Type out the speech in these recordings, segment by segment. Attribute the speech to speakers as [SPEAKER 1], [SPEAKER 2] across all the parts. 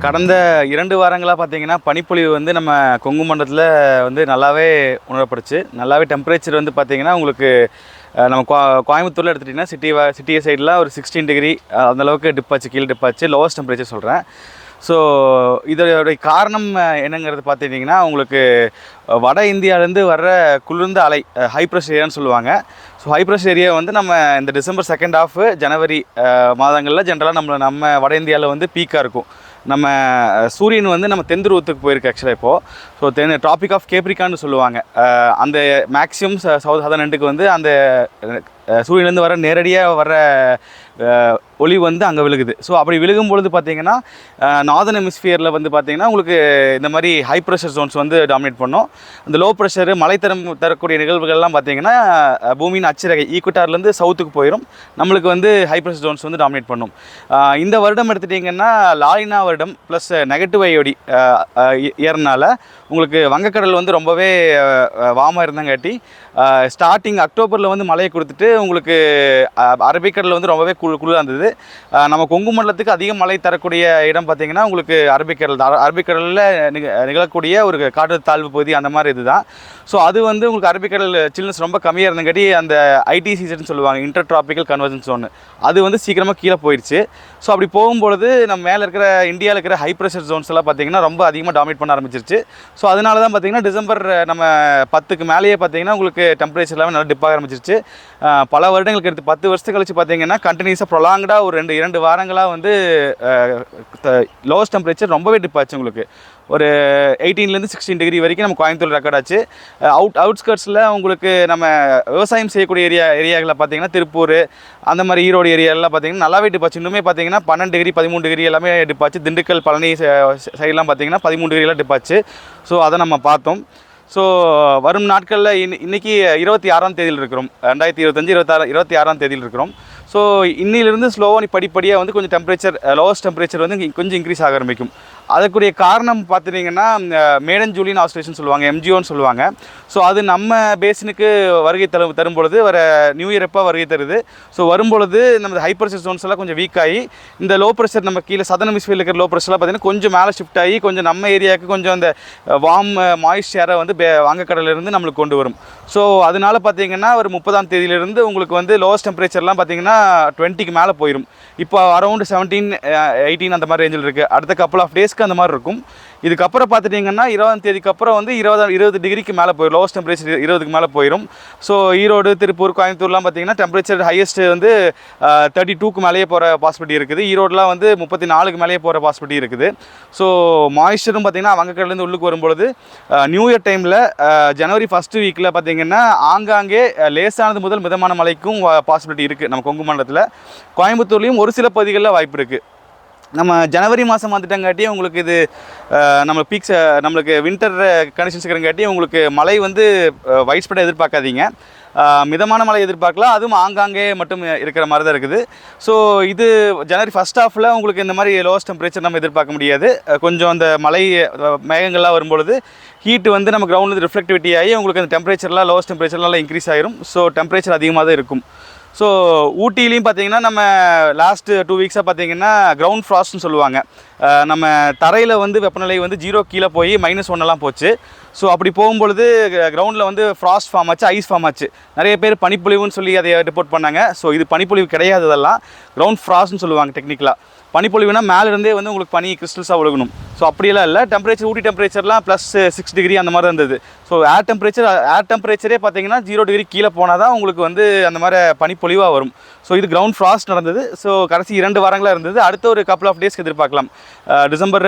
[SPEAKER 1] கடந்த 2 வாரங்களா பார்த்தீங்கன்னா, பனிப்பொழிவு வந்து நம்ம கொங்கு மண்டலத்தில வந்து நல்லாவே உணரப்படுச்சு. நல்லாவே டெம்பரேச்சர் வந்து பார்த்தீங்கன்னா, உங்களுக்கு நம்ம கோயம்புத்தூர்ல எடுத்துட்டீங்கன்னா, சிட்டி சைடுலாம் ஒரு 16 டிகிரி அந்த அளவுக்கு டிப் ஆச்சு. கீழ டிப் ஆச்சு. லோவஸ்ட் டெம்பரேச்சர் சொல்றேன். ஸோ இதோடைய காரணம் என்னங்கிறது பார்த்துக்கிட்டிங்கன்னா, உங்களுக்கு வட இந்தியாவிலேருந்து வர்ற குளிர்ந்த அலை ஹை ப்ரெஷர் ஏரியான்னு சொல்லுவாங்க. ஸோ ஹை ப்ரெஷர் ஏரியா வந்து நம்ம இந்த டிசம்பர் செகண்ட் ஹாஃப் ஜனவரி மாதங்களில் ஜென்ரலாக நம்ம வட இந்தியாவில் வந்து பீக்காக இருக்கும். நம்ம சூரியன் வந்து நம்ம தென் துருவத்துக்கு போயிருக்கு ஆக்சுவலாக இப்போது. ஸோ ட்ராபிக் ஆஃப் கேப்ரிகான்னு சொல்லுவாங்க. அந்த மேக்ஸிமம் சதர்ன் எண்டுக்கு வந்து அந்த சூரியன்லேருந்து வர நேரடியாக வர ஒளி வந்து அங்கே விழுகுது. ஸோ அப்படி விழுகும் பொழுது பார்த்தீங்கன்னா, நார்தர்ன் ஹெமிஸ்பியரில் வந்து பார்த்தீங்கன்னா உங்களுக்கு இந்த மாதிரி ஹை ப்ரெஷர் ஜோன்ஸ் வந்து டாமினேட் பண்ணும். அந்த லோ ப்ரெஷர் மழை தரக்கூடிய நிகழ்வுகள்லாம் பார்த்தீங்கன்னா, பூமியின் அச்சரகை ஈக்குவட்டார்லேருந்து சவுத்துக்கு போயிடும். நம்மளுக்கு வந்து ஹை ப்ரெஷர் ஜோன்ஸ் வந்து டாமினேட் பண்ணும். இந்த வருடம் எடுத்துட்டிங்கன்னா லாலினா வருடம் ப்ளஸ் நெகட்டிவ் ஐஓடி ஏறனால உங்களுக்கு வங்கக்கடல் வந்து ரொம்பவே வார்மாக இருந்தங்காட்டி ஸ்டார்டிங் அக்டோபரில் வந்து மழையை கொடுத்துட்டு உங்களுக்கு அரபிக்கடலில் வந்து ரொம்பவே குளிராக இருந்தது. நம்ம கொங்கு மண்டலத்துக்கு அதிக மழை தரக்கூடிய இடம் பார்த்திங்கன்னா உங்களுக்கு அரபிக்கடல் தான். அரபிக்கடலில் நிகழக்கூடிய ஒரு காற்று தாழ்வு பகுதி அந்த மாதிரி இதுதான். ஸோ அது வந்து உங்களுக்கு அரபிக்கடல் சில்னஸ் ரொம்ப கம்மியாக இருந்தங்காட்டி அந்த ஐடிசின்னு சொல்லுவாங்க, இன்டர் ட்ராபிக்கல் கன்வர்ஜன்ஸ் ஜோன், அது வந்து சீக்கிரமாக கீழே போயிடுச்சு. ஸோ அப்படி போகும்பொழுது நம்ம மேலே இருக்கிற இந்தியாவில் இருக்கிற ஹை ப்ரெஷர் ஜோன்ஸ் எல்லாம் பார்த்திங்கன்னா ரொம்ப அதிகமாக டாமினேட் பண்ண ஆரம்பிச்சிருச்சு. ஸோ அதனால தான் பார்த்திங்கன்னா டிசம்பர் நம்ம 10க்கு மேலேயே பார்த்திங்கன்னா உங்களுக்கு டெம்பரேச்சர் எல்லாமே நல்லா டிப் ஆக ஆரம்பிச்சிருச்சு. பல வருடங்களுக்கு எடுத்து 10 வருஷத்துக்கு கழிச்சு பார்த்திங்கன்னா கண்டினியூஸாக ப்ரொலாங்டாக ஒரு 2 வாரங்களாக வந்து லோவஸ்ட் டெம்பரேச்சர் ரொம்பவே டிப் ஆச்சு. உங்களுக்கு ஒரு 18லேருந்து 16 டிகிரி வரைக்கும் நம்ம கோயம்புத்தூர் ரெக்கார்ட் ஆச்சு. அவுட்ஸ்கர்ட்ஸில் உங்களுக்கு நம்ம விவசாயம் செய்யக்கூடிய ஏரியாக்களில் பார்த்திங்கன்னா திருப்பூர் அந்த மாதிரி ஈரோடு ஏரியாலாம் பார்த்திங்கன்னா நல்லாவே டிப் ஆச்சு. இன்னுமே பார்த்திங்கன்னா 12 டிகிரி 13 டிகிரி எல்லாமே டிப் ஆச்சு. திண்டுக்கல் பழனி சைடெலாம் பார்த்திங்கன்னா 13 டிகிரிலாம் டிப் ஆச்சு. ஸோ அதை நம்ம பார்த்தோம். ஸோ வரும் நாட்களில் இன்றைக்கி 26ஆம் தேதியில் இருக்கிறோம். 2025 26ஆம் தேதியில் இருக்கிறோம். ஸோ இன்னிலிருந்து ஸ்லோவாக படிப்படியாக வந்து கொஞ்சம் டெம்பரேச்சர் லோவஸ்ட் டெம்பரேச்சர் வந்து கொஞ்சம் இன்க்ரீஸ் ஆக ஆரம்பிக்கும். அதுக்குரிய காரணம் பார்த்துட்டிங்கன்னா மேடன் ஜூலியன் ஆஸ்ட்ரேஷன் சொல்லுவாங்க, எம்ஜிஓன்னு சொல்லுவாங்க. ஸோ அது நம்ம பேசினுக்கு வருகை தரும்பொழுது வர நியூ இயர் எப்போ வருகை தருது. ஸோ வரும்பொழுது நம்ம ஹை ப்ரெஷர் ஜோன்ஸ் எல்லாம் கொஞ்சம் வீக் ஆகி இந்த லோ ப்ரெஷர் நம்ம கீழே சதர்ன் ஹெமிஸ்பியரில் இருக்கிற லோ ப்ரெஷர்லாம் பார்த்திங்கன்னா கொஞ்சம் மேலே ஷிஃப்ட் ஆகி கொஞ்சம் நம்ம ஏரியாவுக்கு கொஞ்சம் அந்த வார்ம் மாய்ஸ்சரை வந்து வங்கக்கடலிருந்து நம்மளுக்கு கொண்டு வரும். ஸோ அதனால பார்த்திங்கன்னா ஒரு 30ஆம் தேதியிலிருந்து உங்களுக்கு வந்து லோவஸ்ட் டெம்பரேச்சர்லாம் பார்த்திங்கன்னா 20க்கு மேலே போயிடும். இப்போ அரௌண்ட் 17 18 அந்த மாதிரி ரேஞ்சில் இருக்குது. அடுத்த கப்பல் ஆஃப் டேஸ்க்கு அந்த மாதிரி இருக்கும். இதுக்கப்புறம் பார்த்துட்டிங்கன்னா 20ஆம் தேதிக்கு அப்புறம் வந்து 20 டிகிரிக்கு மேலே போயிடும். லோவஸ்ட் டெம்பரேச்சர் 20க்கு மேலே போயிடும். ஸோ ஈரோடு திருப்பூர் கோயம்புத்தூர்லாம் பார்த்திங்கன்னா டெம்பரேச்சர் ஹையஸ்ட் வந்து 32க்கு மேலேயே போகிற பாசிபிலிட்டி இருக்குது. ஈரோடுலாம் வந்து 34க்கு மேலேயே போகிற பாசிபிலிட்டி இருக்குது. ஸோ மாய்ஸ்சரும் பார்த்திங்கன்னா வங்கக்கடலேருந்து உள்ளுக்கு வரும்பொழுது நியூ இயர் டைமில் ஜனவரி ஃபஸ்ட் வீக்கில் பார்த்திங்கன்னா ஆங்காங்கே லேசானது முதல் மிதமான மழைக்கும் பாசிபிலிட்டி இருக்குது நம்ம கொங்கு மண்டலத்தில். கோயம்புத்தூர்லேயும் ஒரு சில பகுதிகளில் வாய்ப்பு இருக்குது. நம்ம ஜனவரி மாதம் வந்துட்டங்காட்டி உங்களுக்கு இது நம்மளுக்கு வின்டர் கண்டிஷன்ஸ் இருக்கிறங்காட்டி உங்களுக்கு மழை வந்து வைட் ஸ்ப்ரெட் எதிர்பார்க்காதீங்க. மிதமான மழை எதிர்பார்க்கலாம். அதுவும் ஆங்காங்கே மட்டும் இருக்கிற மாதிரி தான் இருக்குது. ஸோ இது ஜனவரி ஃபஸ்ட் ஹாஃபில் உங்களுக்கு இந்த மாதிரி லோவஸ்ட் டெம்பரேச்சர் நம்ம எதிர்பார்க்க முடியாது. கொஞ்சம் அந்த மழை மேகங்கள்லாம் வரும்பொழுது ஹீட் வந்து நம்ம கிரவுண்ட் ரிஃப்ளெக்டிவிட்டி ஆகி உங்களுக்கு அந்த டெம்பரேச்சர்லாம் லோவஸ்ட் டெம்பரேச்சர்லாம் இன்க்ரீஸ் ஆகிரும். ஸோ டெம்பரேச்சர் அதிகமாக தான் இருக்கும். ஸோ ஊட்டிலையும் பார்த்திங்கன்னா நம்ம லாஸ்ட்டு 2 வீக்ஸாக பார்த்திங்கன்னா கிரவுண்ட் ஃப்ராஸ்ட்னு சொல்லுவாங்க. நம்ம தரையில் வந்து வெப்பநிலை வந்து 0 கீழே போய் -1 போச்சு. ஸோ அப்படி போகும்பொழுது கிரவுண்டில் வந்து ஃப்ராஸ்ட் ஃபார்ம் ஆச்சு, ஐஸ் ஃபார்ம் ஆச்சு. நிறைய பேர் பனிப்பொழிவுன்னு சொல்லி அதை ரிப்போர்ட் பண்ணாங்க. ஸோ இது பனிப்பொழிவு கிடையாது, அதெல்லாம் கிரவுண்ட் ஃப்ராஸ்ட்னு சொல்லுவாங்க டெக்னிக்கலாக. பனிப்பொழிவுனா மேலேருந்தே வந்து உங்களுக்கு பனி கிறிஸ்டல்ஸாக விழுகணும். ஸோ அப்படியெல்லாம் இல்லை. டெம்பரேச்சர் ஊட்டி டெம்பரேச்சர்லாம் +6 டிகிரி அந்த மாதிரி இருந்தது. ஸோ ஏர் டெம்பரேச்சரே பார்த்திங்கன்னா 0 டிகிரி கீழே போனால் தான் உங்களுக்கு வந்து அந்த மாதிரி பனிப்பொழிவாக வரும். ஸோ இது கிரவுண்ட் ஃப்ராஸ்ட் நடந்தது. ஸோ கடைசி 2 வாரங்களாக இருந்தது. அடுத்த ஒரு கப்பல் ஆஃப் டேஸ்க்கு எதிர்பார்க்கலாம். டிசம்பர்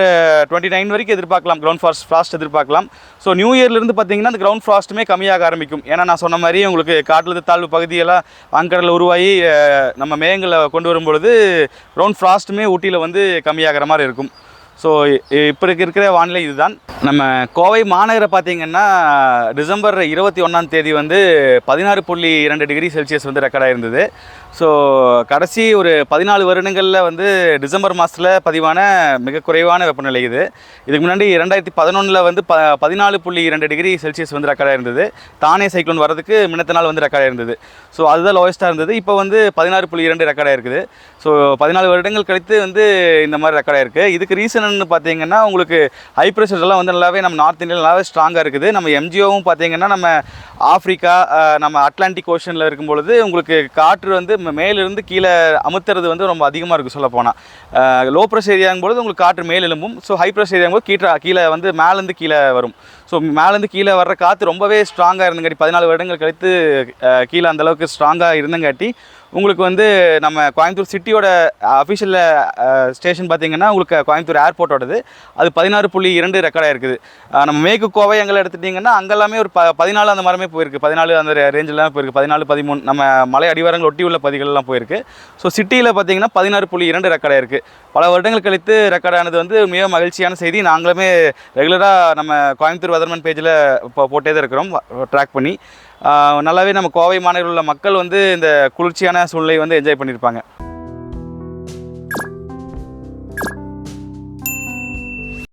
[SPEAKER 1] 29 வரைக்கும் எதிர்பார்க்கலாம். கிரவுண்ட் ஃப்ராஸ்ட் எதிர்பார்க்கலாம். ஸோ நியூ இயர்லேருந்து பார்த்திங்கன்னா அந்த கிரவுண்ட் ஃப்ராஸ்ட்டுமே கம்மியாக ஆரம்பிக்கும். ஏன்னா நான் சொன்ன மாதிரி உங்களுக்கு காற்றுல தாழ்வு பகுதியெல்லாம் வங்கக்கடலில் உருவாகி நம்ம மேகங்களை கொண்டு வரும்பொழுது கிரவுண்ட் ஃப்ராஸ்ட்டுமே ஊட்டியில் வந்து கம்மியாகிற மாதிரி இருக்கும். ஸோ இப்போ இருக்கிற வானிலை இதுதான். நம்ம கோவை மாநகரை பார்த்தீங்கன்னா டிசம்பர் 21 வந்து 16.2 டிகிரி செல்சியஸ் வந்து ரெக்கார்ட் ஆயிருந்தது. ஸோ கடைசி ஒரு 14 வருடங்களில் வந்து டிசம்பர் மாதத்தில் பதிவான மிக குறைவான வெப்பநிலை இது. இதுக்கு முன்னாடி 2011 வந்து 14.2 டிகிரி செல்சியஸ் வந்து ரெக்கார்ட் ஆயிருந்தது. தானே சைக்ளோன் வரதுக்கு முன்னத்த நாள் வந்து ரெக்கார்ட் ஆயிருந்தது. ஸோ அதுதான் லோவஸ்ட்டாக இருந்தது. இப்போ வந்து 16.2 ரெக்கார்ட் ஆயிருக்குது. ஸோ 14 வருடங்கள் கழித்து வந்து இந்த மாதிரி ரெக்கார்ட் ஆயிருக்கு. இதுக்கு ரீசன்னு பார்த்தீங்கன்னா உங்களுக்கு ஹை ப்ரெஷர் எல்லாம் வந்து நல்லாவே நம்ம நார்த் இந்தியாவில் நல்லாவே ஸ்ட்ராங்காக இருக்குது. நம்ம எம்ஜிஓவும் பார்த்தீங்கன்னா நம்ம ஆஃப்ரிக்கா நம்ம அட்லாண்டிக் ஓஷனில் இருக்கும் பொழுது உங்களுக்கு காற்று வந்து மேலிருந்து கீழே அமுத்துறது வந்து ரொம்ப அதிகமாக இருக்குது. சொல்ல போனால் லோ ப்ரெஷர் ஏரியாங்கும் பொழுது உங்களுக்கு காற்று மேல் எழும்பும். ஸோ ஹை ப்ரெஷர் ஏரியாங்கும்போது கீழே வந்து மேலேருந்து கீழே வரும். ஸோ மேலேருந்து கீழே வர்ற காற்று ரொம்பவே ஸ்ட்ராங்காக இருந்தங்காட்டி 14 வருடங்கள் கழித்து கீழே அந்தளவுக்கு ஸ்ட்ராங்காக இருந்தங்காட்டி உங்களுக்கு வந்து நம்ம கோயம்புத்தூர் சிட்டியோட அஃபிஷியல் ஸ்டேஷன் பார்த்திங்கன்னா உங்களுக்கு கோயம்புத்தூர் ஏர்போர்ட்டோடது அது 16.2 ரெக்கார்ட் ஆகிருக்குது. நம்ம மேற்கு கோவை எங்களை எடுத்துட்டிங்கன்னா அங்கெல்லாமே ஒரு 14 அந்த மாதிரிமே போயிருக்கு. 14 அந்த ரேஞ்செல்லாம் போயிருக்கு. 14, 13 நம்ம மலை அடிவாரங்கள் ஒட்டி உள்ள பகுதிகளெலாம் போயிருக்கு. ஸோ சிட்டியில் பார்த்திங்கன்னா 16.2 ரெக்கார்ட் ஆகிருக்கு. பல வருடங்கள் கழித்து ரெக்கார்ட் ஆனது வந்து மிக மகிழ்ச்சியான செய்தி. நாங்களுமே ரெகுலராக நம்ம கோயம்புத்தூர் வெதர்மேன் பேஜில் இப்போ போட்டே தான் இருக்கிறோம் ட்ராக் பண்ணி. நல்லாவே நம்ம கோவை மாநகரில் உள்ள மக்கள் வந்து இந்த குளிர்ச்சியான சூழ்நிலை வந்து என்ஜாய் பண்ணியிருப்பாங்க.